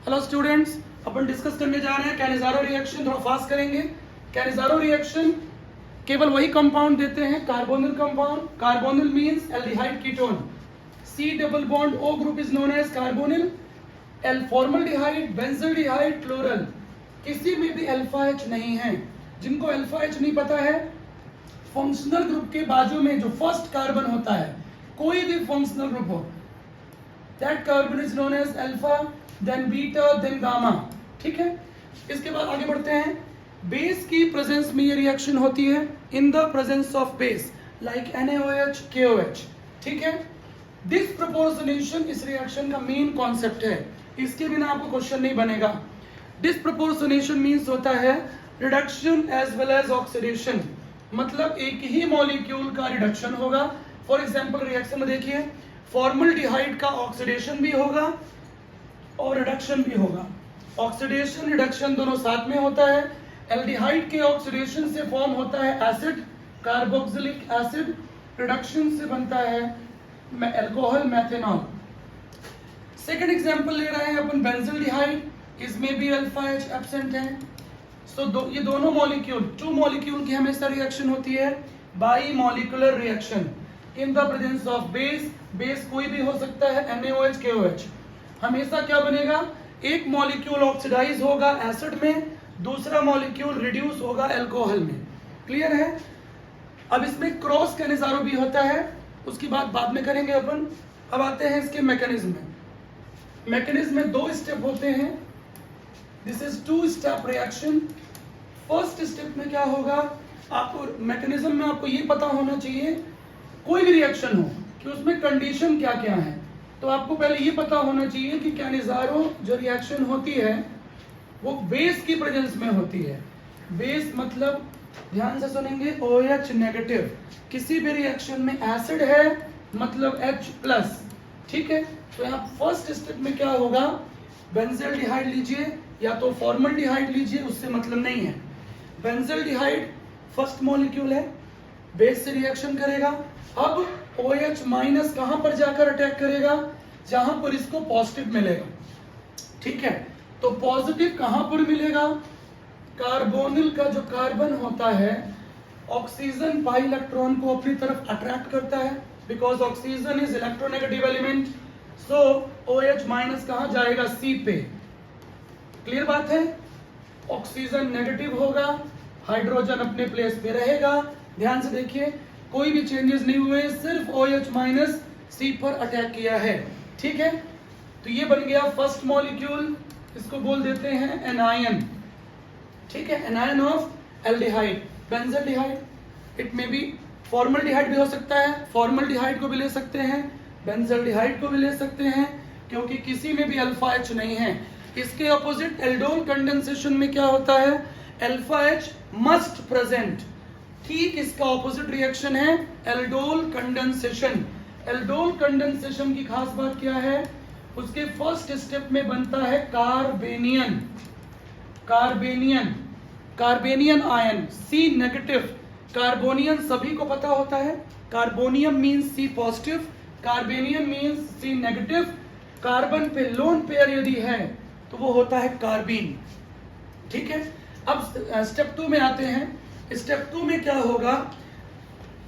Hello students, अपन discuss करने जा रहे हैं कैनिज़ारो रिएक्शन। थोड़ा फास्ट करेंगे। कैनिज़ारो रिएक्शन केवल वही कंपाउंड देते हैं carbonyl compound. Carbonyl means aldehyde ketone. C double bond O group is known as carbonyl. एल फॉर्मल्डिहाइड, बेंजल्डिहाइड, क्लोरल, किसी में भी अल्फा एच नहीं है। जिनको अल्फा एच नहीं पता है, फंक्शनल ग्रुप के बाजू में जो फर्स्ट कार्बन होता है, कोई भी फंक्शनल ग्रुप हो, that carbon is known as alpha, then beta, then gamma. ठीक है, इसके बाद आगे बढ़ते हैं। बेस की प्रेजेंस में ये रिएक्शन होती है, in the presence of base like NaOH, KOH। ठीक है, डिसप्रोपोर्शनेशन इस रिएक्शन का मेन कॉन्सेप्ट है, इसके बिना आपको क्वेश्चन नहीं बनेगा। डिसप्रोपोर्शनेशन मींस होता है reduction as well as oxidation, मतलब एक ही मॉलिक्यूल का रिडक्शन होगा। फॉर एग्जांपल रिएक्शन में देखिए, फॉर्मल्डिहाइड का ऑक्सीडेशन भी होगा और रिडक्शन भी होगा। ऑक्सीडेशन रिडक्शन दोनों साथ में होता है। एल्डिहाइड के ऑक्सीडेशन से फॉर्म होता है एसिड, कार्बोक्सिलिक एसिड। रिडक्शन से बनता है अल्कोहल, मेथनॉल। सेकंड एग्जांपल ले रहे हैं अपन बेंजल्डिहाइड, इसमें भी अल्फा एच एब्सेंट है। ये दोनों मॉलिक्यूल, टू मॉलिक्यूल की हमेशा रिएक्शन होती है by molecular reaction in the presence of base. Base कोई भी हो सकता है, NaOH, KOH। हमेशा क्या बनेगा, एक मॉलिक्यूल ऑक्सीडाइज होगा एसिड में, दूसरा मॉलिक्यूल रिड्यूस होगा अल्कोहल में। क्लियर है। अब इसमें क्रॉस कैनिज़ारो भी होता है, उसकी बात बाद में करेंगे अपन। अब आते हैं इसके मैकेनिज्म में। मैकेनिज्म में दो स्टेप होते हैं। This is two step reaction. First step में क्या होगा, आपको मैकेनिज्म में आपको ये पता होना चाहिए, कोई भी रिएक्शन हो कि उसमें कंडीशन क्या क्या है। तो आपको पहले ये पता होना चाहिए कि कैनिज़ारो जो रिएक्शन होती है वो बेस की प्रेजेंस में होती है। बेस मतलब, ध्यान से सुनेंगे, OH नेगेटिव। किसी भी रिएक्शन में एसिड है मतलब H+। ठीक है, तो यहाँ फर्स्ट स्टेप में क्या होगा, बेंजल्डिहाइड लीजिए या तो फॉर्मल्डिहाइड लीजिए, उससे मतलब नहीं है। बेंजल्डिहाइड फर्स्ट मॉलिक्यूल है, बेस से रिएक्शन करेगा। अब OH- कहां पर जाकर अटैक करेगा, जहां पर इसको पॉजिटिव मिलेगा। ठीक है, तो पॉजिटिव कहां पर मिलेगा, कार्बोनिल का जो कार्बन होता है, ऑक्सीजन पाई इलेक्ट्रॉन को अपनी तरफ अट्रैक्ट करता है, because oxygen is electronegative element. So OH- कहां जाएगा, C पे। क्लियर बात है। ऑक्सीजन नेगेटिव होगा, हाइड्रोजन अपने प्लेस पे रहेगा। ध्यान से देखिए, कोई भी चेंजेस नहीं हुए, सिर्फ OH- C पर अटैक किया है। ठीक है, तो ये बन गया फर्स्ट मॉलिक्यूल, इसको बोल देते हैं एनायन। ठीक है, anion of aldehyde, benzaldehyde. It may be formaldehyde भी हो सकता है, फॉर्मल्डिहाइड को भी ले सकते हैं, बेंजल्डिहाइड को भी ले सकते हैं, क्योंकि किसी में भी अल्फा एच नहीं है। इसके ऑपोजिट एल्डोल कंडेंसेशन में क्या होता है, अल्फा एच मस्ट प्रेजेंट। ठीक इसका ऑपोजिट रिएक्शन है एल्डोल कंडेंसेशन। एल्डोल कंडेंसेशन की खास बात क्या है, उसके फर्स्ट स्टेप में बनता है carbanion. Carbanion, carbanion ion, C negative. Carbanion सभी को पता होता है, carbonium means C positive, carbanion means C negative. Carbon पे लोन पेयर यदि है तो वो होता है कार्बीन। ठीक है, अब स्टेप 2 में आते हैं। स्टेप 2 में क्या होगा,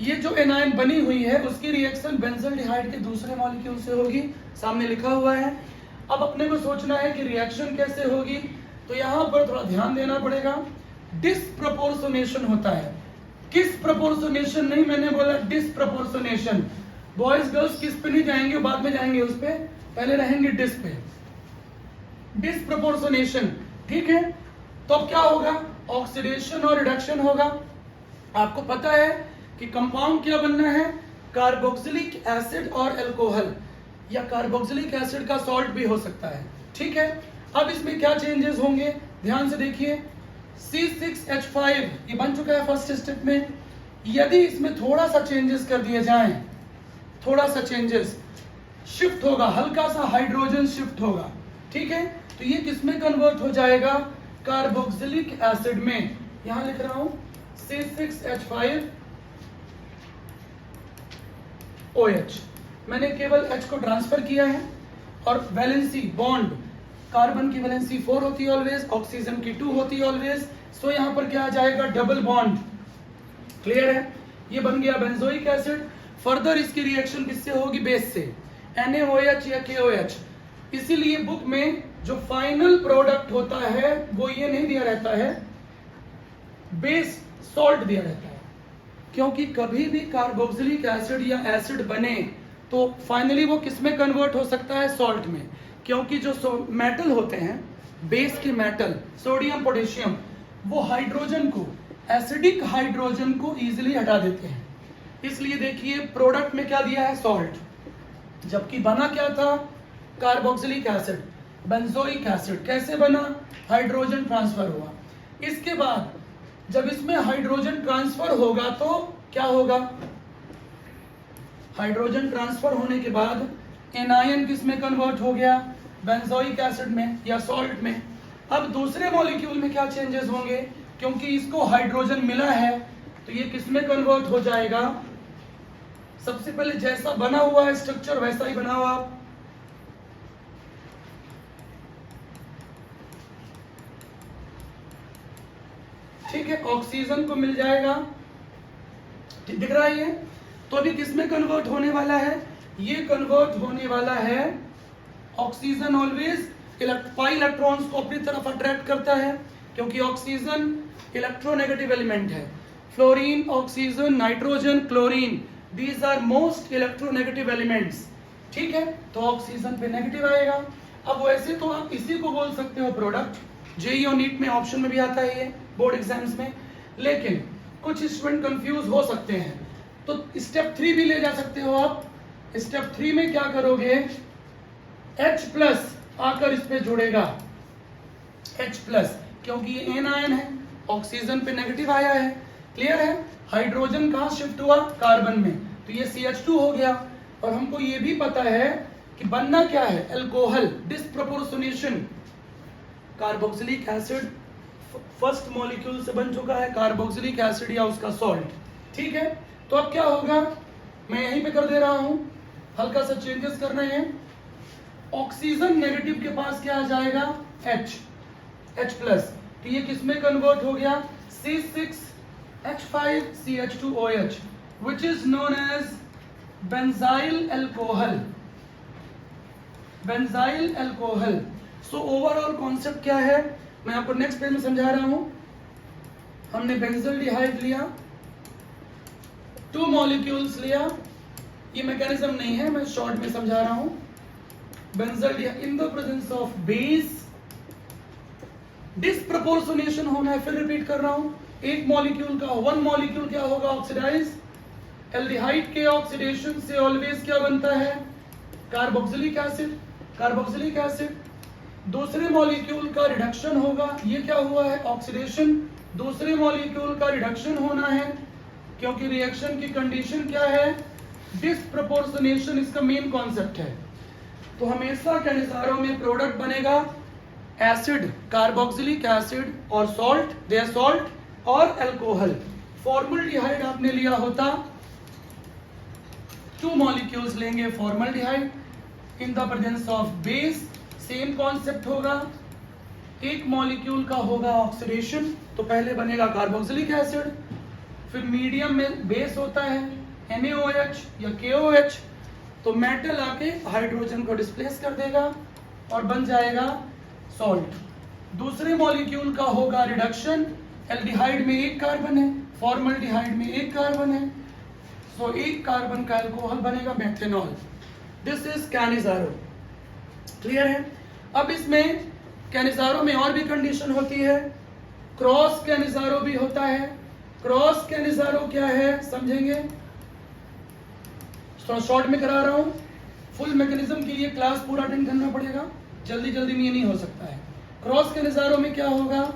ये जो एनायन बनी हुई है उसकी रिएक्शन बेंजल्डिहाइड के दूसरे मॉलिक्यूल से होगी, सामने लिखा हुआ है। अब अपने को सोचना है कि रिएक्शन कैसे होगी, तो यहां पर थोड़ा ध्यान देना पड़ेगा। डिसप्रोपोर्शनेशन होता है, किस प्रोपोर्शनेशन नहीं, मैंने बोला डिसप्रोपोर्शनेशन। बॉयज गर्ल्स किस पे नहीं जाएंगे, बाद में जाएंगे उस पे, पहले रहेंगे डिस पे। डिसप्रोपोर्शनेशन, ठीक है। तो अब क्या होगा, ऑक्सीडेशन और रिडक्शन होगा। आपको पता है कि कंपाउंड क्या बनना है, कार्बोक्सिलिक एसिड और अल्कोहल, या कार्बोक्सिलिक एसिड का सॉल्ट भी हो सकता है। ठीक है, अब इसमें क्या चेंजेस होंगे, ध्यान से देखिए। C6H5 ये बन चुका है फर्स्ट स्टेप में। यदि इसमें थोड़ा सा चेंजेस कर दिए जाएं, थोड़ा सा चेंजेस, शिफ्ट होगा, हल्का सा हाइड्रोजन शिफ्ट होगा। ठीक है, तो ये किसमें कन्वर्ट हो जाएगा, कार्बोक्सिलिक एसिड में। यहां लिख रहा हूं C6H5 OH, मैंने केवल H को ट्रांसफर किया है और वैलेंसी बॉन्ड कार्बन की वैलेंसी 4 होती है ऑलवेज, ऑक्सीजन की 2 होती है ऑलवेज। सो यहाँ पर क्या आ जाएगा, डबल बॉन्ड। क्लियर है, ये बन गया बेंजोइक एसिड। फर्दर इसकी रिएक्शन किससे होगी, बेस से, NaOH या KOH। इसीलिए बुक में जो फाइनल प्रोडक्ट होता है वो ये नहीं दिया रहता है, बेस सॉल्ट दिया रहता है, क्योंकि कभी भी कार्बोक्सिलिक एसिड या एसिड बने तो फाइनली वो किस में कन्वर्ट हो सकता है, सॉल्ट में। क्योंकि जो मेटल होते हैं, बेस के मेटल, सोडियम पोटेशियम, वो हाइड्रोजन को, एसिडिक हाइड्रोजन को इजीली हटा देते हैं। इसलिए देखिए प्रोडक्ट में क्या दिया है, सॉल्ट, जबकि बना क्या था, कार्बोक्सिलिक एसिड, बेंजोइक एसिड। कैसे बना, हाइड्रोजन ट्रांसफर हुआ। इसके बाद जब इसमें हाइड्रोजन ट्रांसफर होगा तो क्या होगा, हाइड्रोजन ट्रांसफर होने के बाद एनायन किस में कन्वर्ट हो गया, बेंजोइक एसिड में या सॉल्ट में। अब दूसरे मॉलिक्यूल में क्या चेंजेस होंगे, क्योंकि इसको हाइड्रोजन मिला है तो ये किस में कन्वर्ट हो जाएगा, सबसे पहले जैसा बना हुआ है स्ट्रक्चर वैसा ही बना हुआ, ठीक है, ऑक्सीजन को मिल जाएगा, दिख रहा है ये। तो अभी किस में कन्वर्ट होने वाला है, ये कन्वर्ट होने वाला है, ऑक्सीजन ऑलवेज पाई इलेक्ट्रॉन्स को अपनी तरफ अट्रैक्ट करता है, क्योंकि ऑक्सीजन इलेक्ट्रोनेगेटिव एलिमेंट है। Fluorine, oxygen, nitrogen, chlorine, these are most electronegative elements, ठीक है। तो ऑक्सीजन पे नेगेटिव आएगा। अब वैसे तो आप इसी को बोल सकते हो प्रोडक्ट, जेईई और नीट में ऑप्शन में भी आता है ये, बोर्ड एग्जाम्स में, लेकिन कुछ स्टूडेंट कंफ्यूज हो सकते हैं, तो स्टेप 3 भी ले जा सकते हो आप। स्टेप 3 में क्या करोगे, H+ आकर इस पे जुड़ेगा, H+, क्योंकि ये एनायन है, ऑक्सीजन पे नेगेटिव आया है, क्लियर है। हाइड्रोजन कहाँ शिफ्ट हुआ, कार्बन में, तो ये CH2 हो गया। और हमको ये भी पता है कि बनना क्या है, alcohol, disproportionation. Carboxylic acid first molecule से बन चुका है, कार्बोक्सिलिक एसिड या उसका सॉल्ट, ठीक है। तो अब क्या होगा, मैं यहीं पे कर दे रहा हूं, हल्का सा चेंजेस करना है। ऑक्सीजन नेगेटिव के पास क्या आ जाएगा, H+, तो ये किस में कन्वर्ट हो गया, C6H5CH2OH, which is known as benzyl alcohol, benzyl alcohol। So overall concept क्या है, मैं आपको नेक्स्ट पेज में समझा रहा हूं। हमने बेंजल्डिहाइड लिया, 2 मॉलिक्यूल्स लिया, ये मैकेनिज्म नहीं है, मैं शॉर्ट में समझा रहा हूं। Benzaldehyde in the presence of base, disproportionation होना है, फिर रिपीट कर रहा हूं, एक मॉलिक्यूल का, 1 मॉलिक्यूल क्या होगा, ऑक्सीडाइज। एल्डिहाइड के ऑक्सीडेशन से ऑलवेज क्या बनता है, कार्बोक्सिलिक एसिड, कार्बोक्सिलिक एसिड। दूसरे मॉलिक्यूल का रिडक्शन होगा, ये क्या हुआ है, ऑक्सीडेशन, दूसरे मॉलिक्यूल का रिडक्शन होना है, क्योंकि रिएक्शन की कंडीशन क्या है, डिस्प्रोपोर्शनेशन, इसका मेन कॉन्सेप्ट है। तो हमेशा कैनिजारो में प्रोडक्ट बनेगा एसिड, कार्बोक्सिलिक एसिड और सॉल्ट, दे सॉल्ट और अल्कोहल। फॉर्मल्डिहाइड आपने लिया होता, 2 मॉलिक्यूल्स लेंगे formaldehyde in the presence of base, same concept होगा, एक मॉलिक्यूल का होगा ऑक्सीडेशन, तो पहले बनेगा कार्बोक्सिलिक एसिड, फिर मीडियम में बेस होता है NaOH या KOH, तो मेटल आके हाइड्रोजन को डिस्प्लेस कर देगा और बन जाएगा सॉल्ट। दूसरे मॉलिक्यूल का होगा रिडक्शन, एल्डिहाइड में 1 कार्बन है, फॉर्मल्डिहाइड में 1 कार्बन है, सो 1 कार्बन का अल्कोहल बनेगा methanol. This is Cannizzaro, clear है। अब इसमें कैनिजारो में और भी कंडीशन होती है, क्रॉस कैनिजारो भी होता है। क्रॉस कैनिजारो क्या है समझेंगे, थोड़ा शॉर्ट में करा रहा हूं, फुल मैकेनिज्म के लिए क्लास पूरा अटेंड करना पड़ेगा, जल्दी जल्दी में ये नहीं हो सकता है। क्रॉस कैनिजारो में क्या होगा,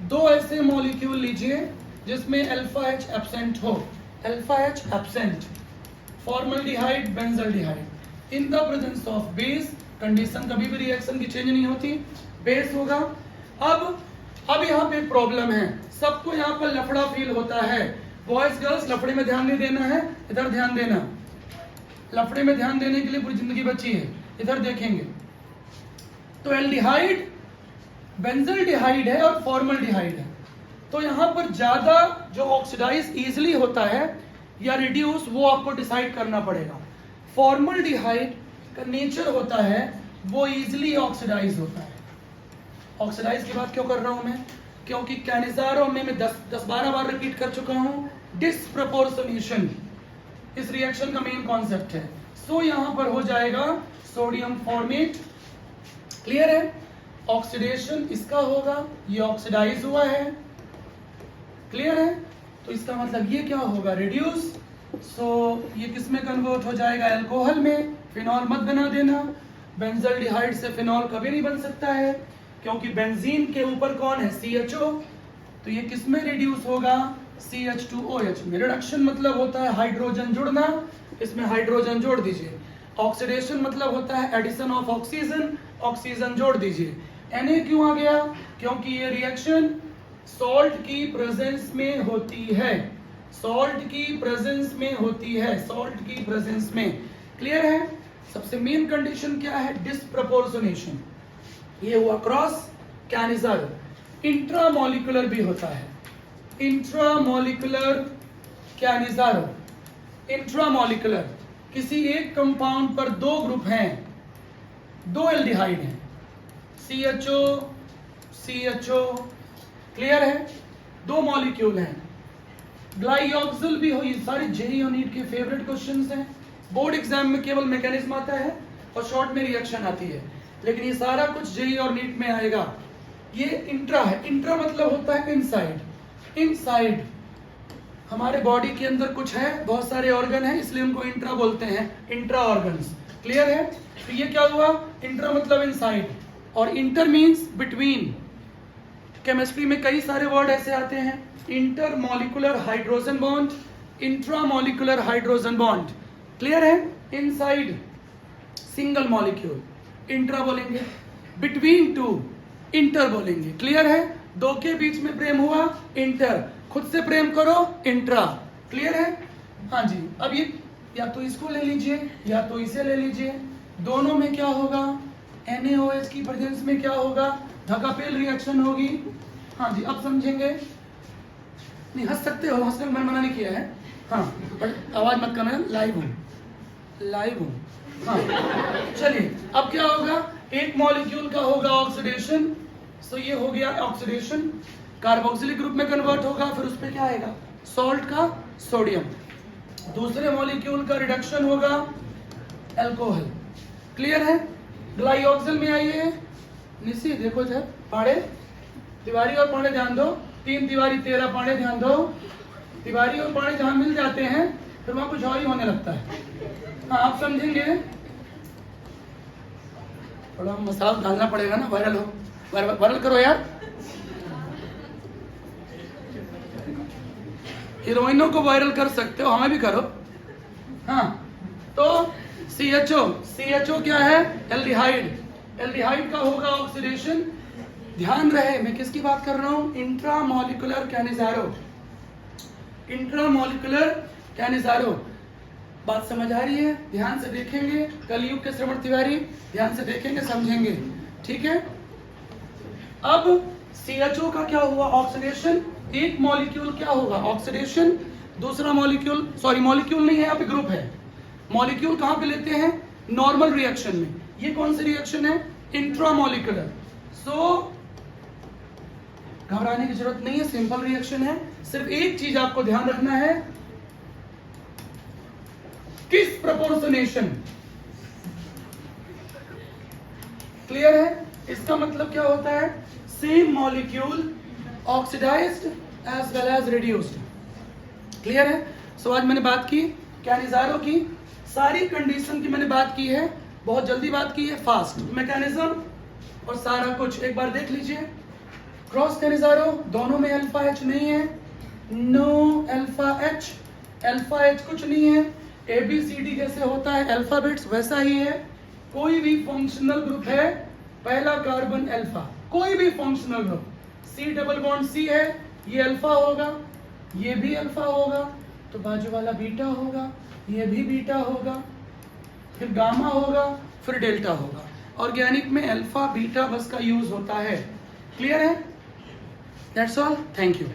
2 ऐसे मॉलिक्यूल लीजिए जिसमें अल्फा H एब्सेंट हो, alpha H absent, formaldehyde, benzaldehyde, in the presence of base, condition कभी भी रिएक्शन की चेंज नहीं होती, बेस होगा। अब यहाँ पे प्रॉब्लम है, सबको यहाँ पर लफड़ा फील होता है, बॉयज गर्ल्स लफड़े में ध्यान नहीं देना है, इधर ध्यान देना, लफड़े में ध्यान देने के लिए पूरी जिंदगी बची है, इधर देखेंगे। तो एल्डिहाइड बेंजल्डिहाइड है और फॉर्मल्डिहाइड है। तो यहां पर ज्यादा जो ऑक्सीडाइज इजिली होता है या रिड्यूस, वो आपको डिसाइड करना पड़ेगा। फॉर्मल्डिहाइड का नेचर होता है वो इजिली ऑक्सीडाइज होता है। ऑक्सीडाइज की बात क्यों कर रहा हूं मैं? क्योंकि कैनिजारो में मैं 10-12 बार रिपीट कर चुका हूं, डिसप्रपोर्शनेशन इस रिएक्शन का मेन कॉन्सेप्ट है। सो यहां पर हो जाएगा सोडियम फॉर्मेट। क्लियर है? ऑक्सीडेशन इसका होगा, ये ऑक्सीडाइज हुआ है। क्लियर है? तो इसका मतलब ये क्या होगा? रिड्यूस। सो ये किस में कन्वर्ट हो जाएगा? अल्कोहल में। फिनॉल मत बना देना, बेंजल्डिहाइड से फिनॉल कभी नहीं बन सकता है, क्योंकि बेंजीन के ऊपर कौन है? CHO। तो ये किस में रिड्यूस होगा? CH2OH में। रिडक्शन मतलब होता है हाइड्रोजन जुड़ना, इसमें हाइड्रोजन जोड़ दीजिए। ऑक्सीडेशन मतलब होता है एडिशन ऑफ ऑक्सीजन, ऑक्सीजन जोड़ दीजिए। Na क्यों आ गया? क्योंकि ये रिएक्शन सॉल्ट की प्रेजेंस में होती है, सॉल्ट की प्रेजेंस में होती है, सॉल्ट की प्रेजेंस में। क्लियर है? सबसे मेन कंडीशन क्या है? डिसप्रपोर्शनेशन। ये हुआ क्रॉस कैनिजारो। इंट्रामोलिकुलर भी होता है, इंट्रामोलिकुलर कैनिजारो। इंट्रामोलिकुलर किसी एक कंपाउंड पर दो ग्रुप हैं, दो एल्डिहाइड हैं, CHO CHO। क्लियर है? दो मॉलिक्यूल हैं। ग्लाइऑक्सिल भी हो। ये सारे जेई और नीट के फेवरेट क्वेश्चंस हैं। बोर्ड एग्जाम में केवल मैकेनिज्म आता है और शॉर्ट में रिएक्शन आती है, लेकिन ये सारा कुछ जेई और नीट में आएगा। ये इंट्रा है। इंट्रा मतलब होता है इनसाइड। इनसाइड हमारे बॉडी के अंदर कुछ है, बहुत सारे ऑर्गन हैं, इसलिए उनको इंट्रा बोलते हैं, इंट्रा ऑर्गन्स। क्लियर है? तो ये क्या हुआ? इंट्रा मतलब इनसाइड, और इंटर मीन्स बिटवीन। केमिस्ट्री में कई सारे वर्ड ऐसे आते हैं, intermolecular hydrogen bond, intramolecular hydrogen bond. Clear है? इनसाइड सिंगल मॉलिक्यूल इंट्रा बोलेंगे, बिटवीन टू इंटर बोलेंगे। क्लियर है? दो के बीच में प्रेम हुआ इंटर, खुद से प्रेम करो इंट्रा। क्लियर है? हाँ जी। अब ये या तो इसको ले लीजिए या तो इसे ले लीजिए, दोनों में क्या होगा? NaOH की प्रेजेंस में क्या होगा? धकापेल रिएक्शन होगी। हाँ जी, अब समझेंगे। नहीं हंस सकते हो, हंसने का मन मना नहीं किया है। हाँ, बट आवाज मत करना, लाइव हूँ, लाइव हूँ। हाँ चलिए, अब क्या होगा? एक मॉलिक्यूल का होगा ऑक्सीडेशन। सो ये हो गया ऑक्सीडेशन, कार्बोक्सिलिक ग्रुप में कन्वर्ट होगा, फिर उस पर क्या आएगा? सॉल्ट का सोडियम। दूसरे मॉलिक्यूल का रिडक्शन होगा अल्कोहल। क्लियर है? ग्लाइऑक्सिल में आइए, निशी देखो जब पाड़े, तिवारी और पाड़े ध्यान दो, 3 तिवारी 13 पाड़े ध्यान दो। तिवारी और पाड़े जहां मिल जाते हैं फिर वहां कुछ और ही होने लगता है। हाँ आप समझेंगे, थोड़ा मसाला डालना पड़ेगा ना, वायरल हो, वायरल करो यार। हीरोइनों को वायरल कर सकते हो, हमें भी करो। हाँ तो CHO क्या है? एल्डिहाइड। एल्डिहाइड का होगा ऑक्सीडेशन। ध्यान रहे मैं किसकी बात कर रहा हूं? Intramolecular Cannizzaro. Intramolecular Cannizzaro. बात समझ आ रही है? ध्यान से देखेंगे, कलयुग के श्रवण तिवारी ध्यान से देखेंगे, समझेंगे। ठीक है? अब CHO का क्या हुआ? ऑक्सीडेशन। एक मॉलिक्यूल क्या होगा? ऑक्सीडेशन। दूसरा मॉलिक्यूल, सॉरी मॉलिक्यूल नहीं है, यहाँ पे ग्रुप है। मॉलिक्यूल कहाँ पे लेते हैं? नॉर्मल रिएक्शन में। ये कौन सी रिएक्शन है? इंट्रामोलिकुलर। सो घबराने की जरूरत नहीं है, सिंपल रिएक्शन है। सिर्फ एक चीज आपको ध्यान रखना है, किस प्रोपोर्शनेशन। क्लियर है? इसका मतलब क्या होता है? Same molecule oxidised as well as reduced. Clear है? सो आज मैंने बात की कैनिजारो की, सारी कंडीशन की मैंने बात की है, बहुत जल्दी बात की है, फास्ट। मैकेनिज्म और सारा कुछ एक बार देख लीजिए। क्रॉस कैनिजारो, दोनों में अल्फा H नहीं है, no alpha H, alpha H कुछ नहीं है। ABCD जैसे होता है अल्फाबेट्स वैसा ही है। कोई भी फंक्शनल ग्रुप है, पहला कार्बन अल्फा, कोई भी functional group, C double bond C है, ये अल्फा होगा, ये भी अल्फा होगा, तो बाजू वाला बीटा होगा, ये भी बीटा होगा, फिर गामा होगा, फिर डेल्टा होगा। ऑर्गेनिक में अल्फा बीटा बस का यूज होता है। क्लियर है? That's all, thank you.